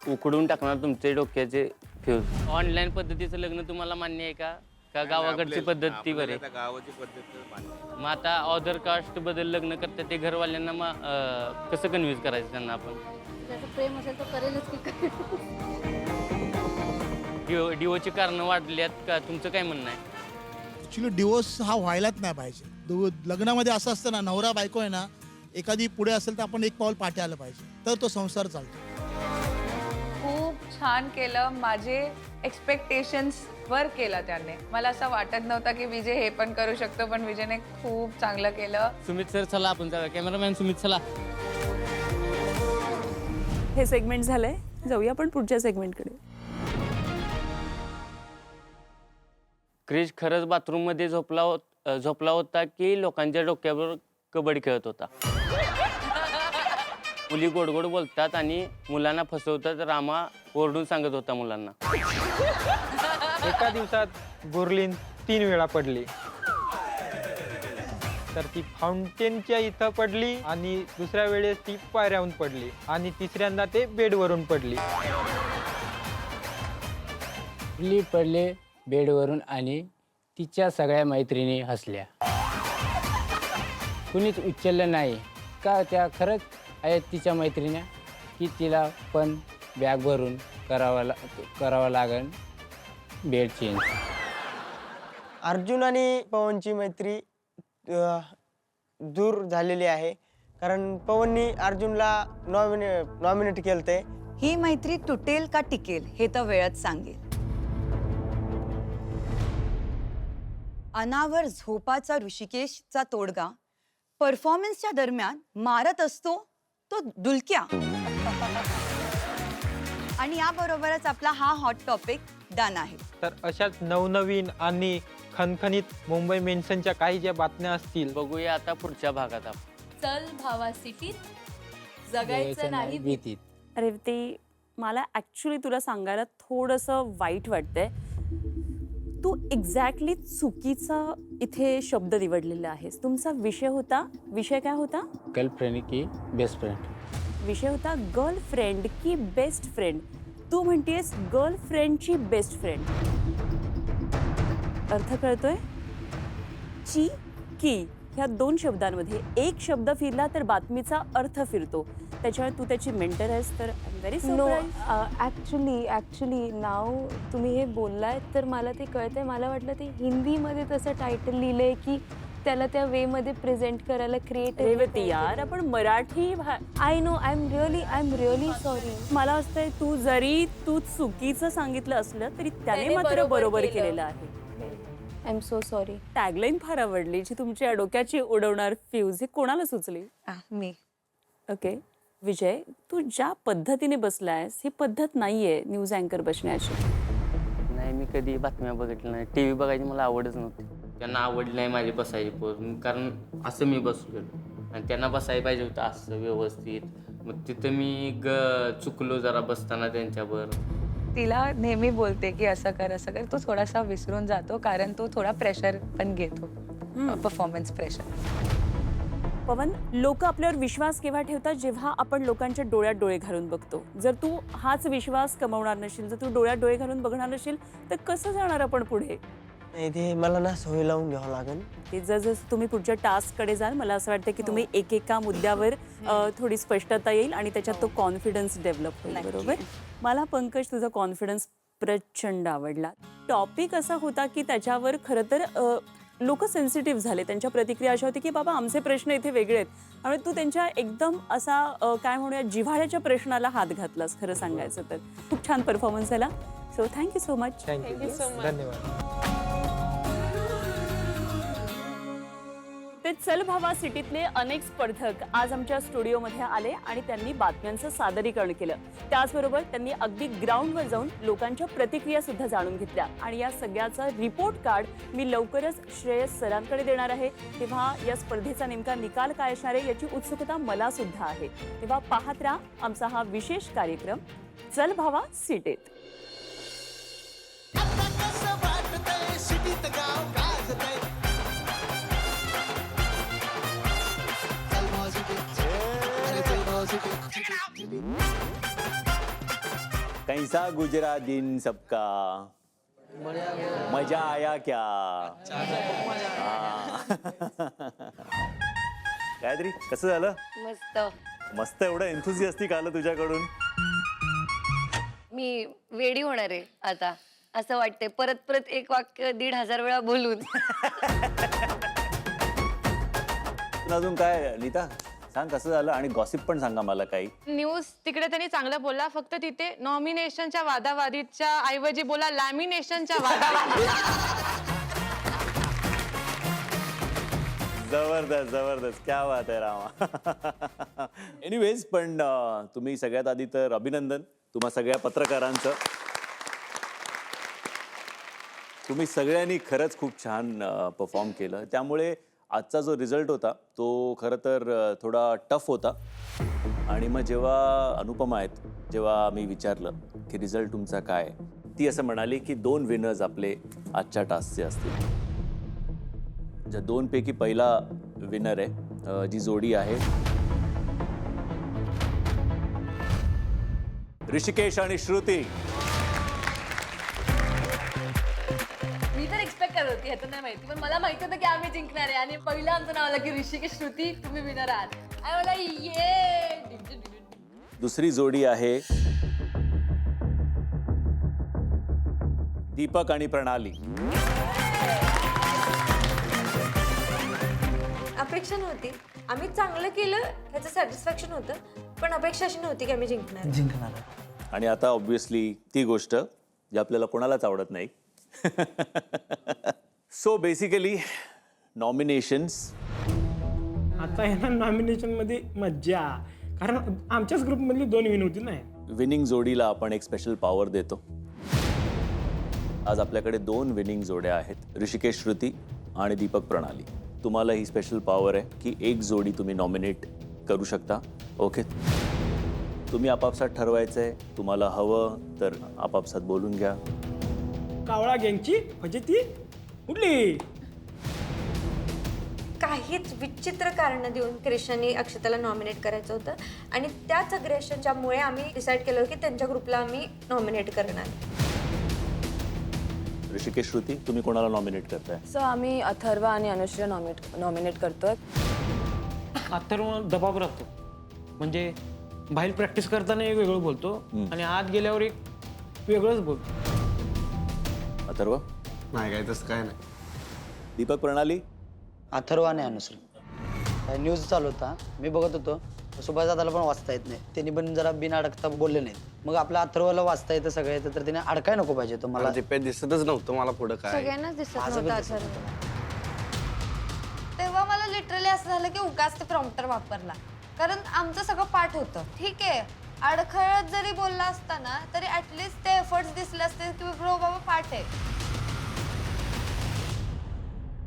उकडून टाकणार तुमचे डोक्याचे फ्यूज. ऑनलाईन पद्धतीचं लग्न तुम्हाला मान्य आहे का गावाकडची पद्धत ती बरे? गावाची पद्धत. मग आता ऑदर कास्ट बद्दल लग्न करतात ते घरवाल्यांना मग कसं कन्व्हिन्स करायचं त्यांना आपण? ज्याचं प्रेम असेल तो करेलच की. डिओची कारणं वाढल्यात का? तुमचं काय म्हणणं आहे? ॲक्च्युली डिवोर्स हा व्हायलाच नाही पाहिजे. लग्नामध्ये असं असतं ना, नवरा बायको आहे ना, एखादी पुढे असेल तर आपण एक पाऊल पाठी आलं पाहिजे, तर तो संसार चालतो. खूप छान केलं. माझे एक्सपेक्टेशन्स वर केलं त्याने. मला असं वाटत नव्हतं की विजय हे पण करू शकतो, पण विजयने खूप चांगलं केलं. सुमित सर चला आपण जाऊया. कॅमेरामॅन सुमित चला. हे सेगमेंट झालंय, जाऊया आपण पुढच्या सेगमेंटकडे. क्रिश खरंच बाथरूम मध्ये झोपला होता की लोकांच्या डोक्यावर कबड्डी खेळत होता? मुली गोड गोड बोलतात आणि मुलांना फसवतात, रामा ओरडून सांगत होता मुलांना. एका दिवसात बोर्लिन 3 वेळा पडली. तर ती फाउंटेनच्या इथं पडली आणि दुसऱ्या वेळेस ती पायऱ्याहून पडली आणि तिसऱ्यांदा ते बेडवरून पडली. पडले बेडवरून आणि तिच्या सगळ्या मैत्रिणी हसल्या. कुणीच उचललं नाही का? त्या खरंच आहेत तिच्या मैत्रिणी की तिला पण बॅग भरून करावं लागेल बेड चेंज. अर्जुन आणि पवनची मैत्री दूर झालेली आहे, कारण पवननी अर्जुनला नॉमिनेट केलंय. ही मैत्री तुटेल का टिकेल हे तर वेळच सांगेल. अनावर झोपाचा ऋषिकेशचा तोडगा परफॉर्मन्सच्या दरम्यान मारत असतो तो डुलक्या. आणि याबरोबरच आपला हा हॉट टॉपिक डन आहे. तर अशाच नवनवीन आणि खणखणीत मुंबई मेन्शनच्या काही ज्या बातम्या असतील बघूया आता पुढच्या भागात आपण. चल भावा सिटीत जगायचं नाही भीतीत. अरे ते मला ॲक्च्युली तुला सांगायला थोडंसं वाईट वाटतंय. तू एक्झॅक्टली चुकीचा इथे शब्द निवडलेला आहेस. तुमचा विषय काय होता? गर्लफ्रेंड की बेस्ट फ्रेंड. विषय होता गर्लफ्रेंड की बेस्ट फ्रेंड. तू म्हणतेस गर्लफ्रेंडची बेस्ट फ्रेंड. अर्थ कळतोय? ची की ह्या 2 शब्दांमध्ये एक शब्द फिरला तर बातमीचा अर्थ फिरतो. त्याच्यावर तू त्याची मेंटर आहेस तर व्हेरी नो ॲक्च्युली नाव तुम्ही हे बोललाय तर मला ते कळतंय. मला वाटलं ते हिंदीमध्ये तसं टायटल लिहिलंय की त्याला त्या वेमध्ये प्रेझेंट करायला क्रिएट. रेवती यार, आपण Marathi I know. I am really sorry. मला असतंय तू चुकीचं सांगितलं असलं तरी त्याने मात्र बरोबर केलेलं आहे. I am so sorry. Tagline फार आवडली जी तुमच्या डोक्याची उडवणार फ्यूज. ही कोणाला सुचली? मी. ओके विजय, तू ज्या पद्धतीने बसलायस ही पद्धत नाहीये न्यूज अँकर बसण्याची. नाही, मी कधी बातम्या बघितल्या नाही. टी व्ही बघायची मला आवडच नव्हती. त्यांना आवडली नाही माझी बसायची पोज, कारण असं मी बसलेलो आणि त्यांना बसायला पाहिजे होतं असं व्यवस्थित. मग तिथं मी चुकलो जरा बसताना त्यांच्यावर. तिला नेहमी बोलते की असं कर. तो थोडासा विसरून जातो कारण तो थोडा प्रेशर पण घेतो, परफॉर्मन्स प्रेशर. पवन, लोक आपल्यावर विश्वास केव्हा ठेवतात? जेव्हा आपण लोकांच्या डोळ्यात डोळे घालून बघतो. जर तू हाच विश्वास कमवणार नशील, जर तू डोळ्यात डोळे घालून बघणार नशील तर कसं जाणार आपण पुढे? ते मला ना सवय लावून घ्यावं लागेल. की जसं तुम्ही पुढच्या टास्ककडे जाल, मला असं वाटतं की तुम्ही एकेका मुद्द्यावर थोडी स्पष्टता येईल आणि त्याच्यात तो कॉन्फिडन्स डेव्हलप होईल. बरोबर. मला पंकज तुझा कॉन्फिडन्स प्रचंड आवडला. टॉपिक असा होता की त्याच्यावर खरं तर लोक सेन्सिटिव्ह झाले. त्यांच्या प्रतिक्रिया अशा होती की बाबा आमचे प्रश्न इथे वेगळे आहेत आणि तू त्यांच्या एकदम असा काय म्हणूया जिव्हाळ्याच्या प्रश्नाला हात घातलास. खरं सांगायचं तर खूप छान परफॉर्मन्स झाला. So thank you so much. Thank you so much. धन्यवाद. ते चल भावा सिटीतले अनेक स्पर्धक आज आमच्या स्टुडिओमध्ये आले आणि त्यांनी बातम्यांचं सादरीकरण केलं. त्याचबरोबर त्यांनी अगदी ग्राउंडवर जाऊन लोकांच्या प्रतिक्रिया सुद्धा जाणून घेतल्या आणि या सगळ्याचा रिपोर्ट कार्ड मी लवकरच श्रेयस सरांकडे देणार आहे. तेव्हा या स्पर्धेचा नेमका निकाल काय असणार आहे याची उत्सुकता मला सुद्धा आहे. तेव्हा पाहत राहा आमचा हा विशेष कार्यक्रम चल भावा सिटीत. कैसा गुजरा दिन सबका, मजा आया क्या? गायत्री, कसं झालं? मस्त. मस्त. एवढं एन्थुसियास्टिक आलं तुझ्याकडून. मी वेडी होणार आहे आता असं वाटतंय. परत एक वाक्य 1,500 वेळा बोलून. अजून काय नीता सांग, कसं झालं? आणि गॉसिप पण सांगा मला काही. न्यूज तिकडे त्यांनी चांगलं बोलला, फक्त तिथे नॉमिनेशनच्या वादावादीच्या ऐवजी बोला लॅमिनेशनच्या वादावादी. जबरदस्त जबरदस्त, क्या बात आहे रामा. एनिवेज, पण तुम्ही सगळ्यात आधी तर अभिनंदन तुम्हा सगळ्या पत्रकारांचं. तुम्ही सगळ्यांनी खरंच खूप छान परफॉर्म केलं. त्यामुळे आजचा जो रिझल्ट होता तो खरं तर थोडा टफ होता. आणि मग जेव्हा अनुपमा आहेत, जेव्हा मी विचारलं की रिझल्ट तुमचा काय, ती असं म्हणाली की 2 विनर्स आपले आजच्या टास्कचे असतील. ज्या 2 पैकी पहिला विनर आहे जी जोडी आहे ऋषिकेश आणि श्रुती. मी तर एक्सपेक्ट करत होती, ह्याचं नाही माहिती, पण मला माहिती होतं की आम्ही जिंकणार आहे. आणि पहिलं आमचं नाव आलं की ऋषिकेश श्रुती तुम्ही विनर आहात. आणि मला ये. दुसरी जोडी आहे दीपक आणि प्रणाली. अपेक्षा नव्हती. आम्ही चांगलं केलं ह्याचं सॅटिस्फॅक्शन होतं, पण अपेक्षा अशी नव्हती की आम्ही जिंकणार. आणि आता ऑब्व्हियसली ती गोष्ट जी आपल्याला कोणालाच आवडत नाही. So basically nominations. आता येणार नॉमिनेशन मध्ये मज्जा, कारण आमच्याच ग्रुपमधली 2 विन होती ना. विनिंग जोडीला आपण एक स्पेशल पॉवर देतो. आज आपल्याकडे 2 विनिंग जोड्या आहेत, ऋषिकेश श्रुती आणि दीपक प्रणाली. तुम्हाला ही स्पेशल पॉवर आहे की एक जोडी तुम्ही नॉमिनेट करू शकता. ओके, तुम्ही आपापसात ठरवायचं आहे. तुम्हाला हवं तर आपापसात बोलून घ्या. कावळा गँगची फजिती उडली. काहीच विचित्र कारणं देऊन क्रिशाने अक्षताला नॉमिनेट करायचं होतं आणि त्याच अग्रेशनच्यामुळे आम्ही डिसाईड केलं की त्यांच्या ग्रुपला आम्ही नॉमिनेट करणार. ऋषिकेश, श्रुती, तुम्ही कोणाला नॉमिनेट करताय? सो आम्ही अथर्वा आणि अनुश्री नॉमिनेट करतोय. अथर्व दबाव राहतो, म्हणजे बाहेर प्रॅक्टिस करताना एक वेगळं बोलतो आणि आत गेल्यावर एक वेगळंच बोलतो. अथर्व? नाही काय तसं काय नाही. दीपक, प्रणाली? अथर्व आणि अनुश्री. न्यूज चालू होता, मी बघत होतो. सुभाष दादाला पण वाचता येत नाही, त्यांनी पण जरा बिन अडकता बोलले नाहीत. मग आपल्या अथर्वला वाचता येतं, सगळं येतं, तर त्याने अडकाय नको पाहिजे. तो मला ते दिसतच नव्हतं मला पुढं काय. सगळ्यांनाच दिसत माझं पण नव्हतं दिसत अथर्व. तेव्हा मला लिटरली असं झालं की उगाच ते प्रॉम्प्टर वापरला, कारण आमचं सगळं पाठ होतं. ठीक आहे, अडखळत जरी बोलला असता ना तरी ऍटलिस्ट ते एफर्ट्स दिसले असते की ब्रो बाबा पाठ आहे.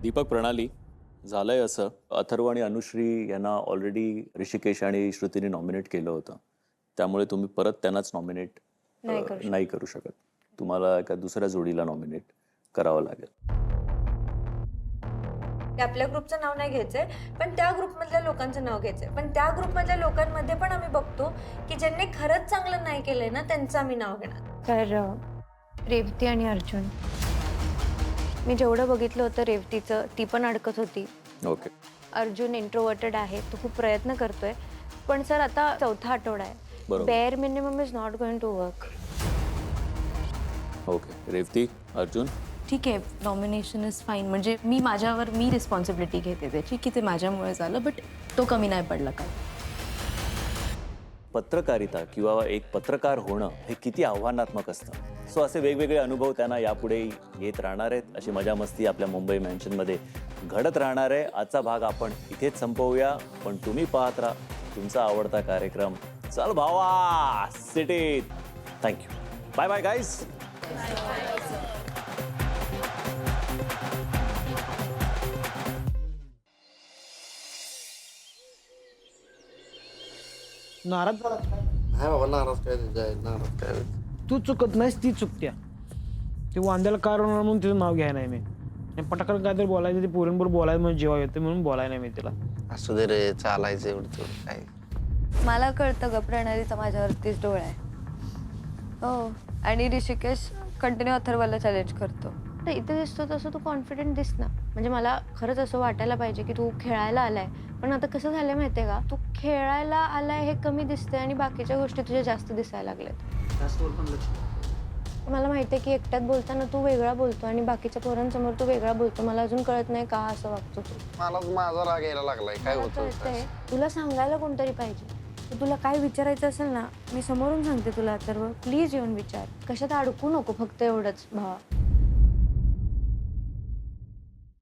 दीपक, प्रणाली, झालंय असं, अथर्व आणि अनुश्री यांना ऑलरेडी ऋषिकेश आणि श्रुतीने नॉमिनेट केलं होतं, त्यामुळे तुम्ही परत त्यांनाच नॉमिनेट नाही करू शकत. तुम्हाला एका दुसऱ्या जोडीला नॉमिनेट करावं लागेल. आपल्या ग्रुपचं नाव नाही घ्यायचंय, पण त्या ग्रुपमधल्या लोकांचं नाव घ्यायचंय. पण त्या ग्रुपमधल्या लोकांमध्ये पण आम्ही बघतो की ज्यांनी खरंच चांगलं नाही केलंय ना त्यांचं आम्ही नाव घेणार. तर रेवती आणि अर्जुन, मी जेवढं बघितलं होतं रेवतीचं, ती पण अडकत होती. ओके. अर्जुन इंट्रोवर्टेड आहे, तो खूप प्रयत्न करतोय, पण सर आता 4था आठवडा आहे. Bare minimum is not going to work. Okay. Revati, Arjun? ठीक आहे, नॉमिनेशन इज फाईन. म्हणजे मी रिस्पॉन्सिबिलिटी घेते त्याची की ते माझ्यामुळे झालं, बट तो कमी नाही पडला काय. पत्रकारिता किंवा एक पत्रकार होणं हे किती आव्हानात्मक असतं. सो असे वेगवेगळे अनुभव त्यांना यापुढे येत राहणार आहेत. अशी मजा मस्ती आपल्या मुंबई मॅन्शनमध्ये घडत राहणार आहे. आजचा भाग आपण इथेच संपवूया, पण तुम्ही पाहत राहा तुमचा आवडता कार्यक्रम चल भावा सिटीत. थँक्यू. Bye bye guys. नाराज झाला नाही बाबा, नाराज काय. तू चुकत नाहीस, ती चुकत्या. ते वांद्याला कारण म्हणून तिचं नाव घ्याय नाही मी. आणि पटाकन काहीतरी बोलायचं, ते पोरींबरोबर बोलायचं म्हणजे जेव्हा येतं म्हणून बोलाय नाही मी तिला. असू दे रे, चालायचं एवढं काय. मला कळतं ग प्रणालीचा माझ्यावरतीच डोळा आहे. हो, आणि ऋषिकेश कंटिन्यू अथर्वला चॅलेंज करतो. इथे दिसतो तसं तू कॉन्फिडेंट दिस ना. म्हणजे मला खरंच असं वाटायला पाहिजे की तू खेळायला आलाय, पण आता कसं झालं माहितीये का, तू खेळायला आलाय हे कमी दिसते आणि बाकीच्या गोष्टी तुझ्या जास्त दिसायला लागल्यात. मला माहितीये की एकट्यात बोलताना तू वेगळा बोलतो आणि बाकीच्या पोरांसमोर तू वेगळा बोलतो. मला अजून कळत नाही का असं वागतो तू. मला माझा राग यायला लागलाय. काय होतं? तुला सांगायला कोणतरी पाहिजे. तुला काय विचारायचं असेल ना, मी समोरून सांगते तुला. तर प्लीज येऊन विचार. कशात अडकू नको, फक्त एवढंच भावा.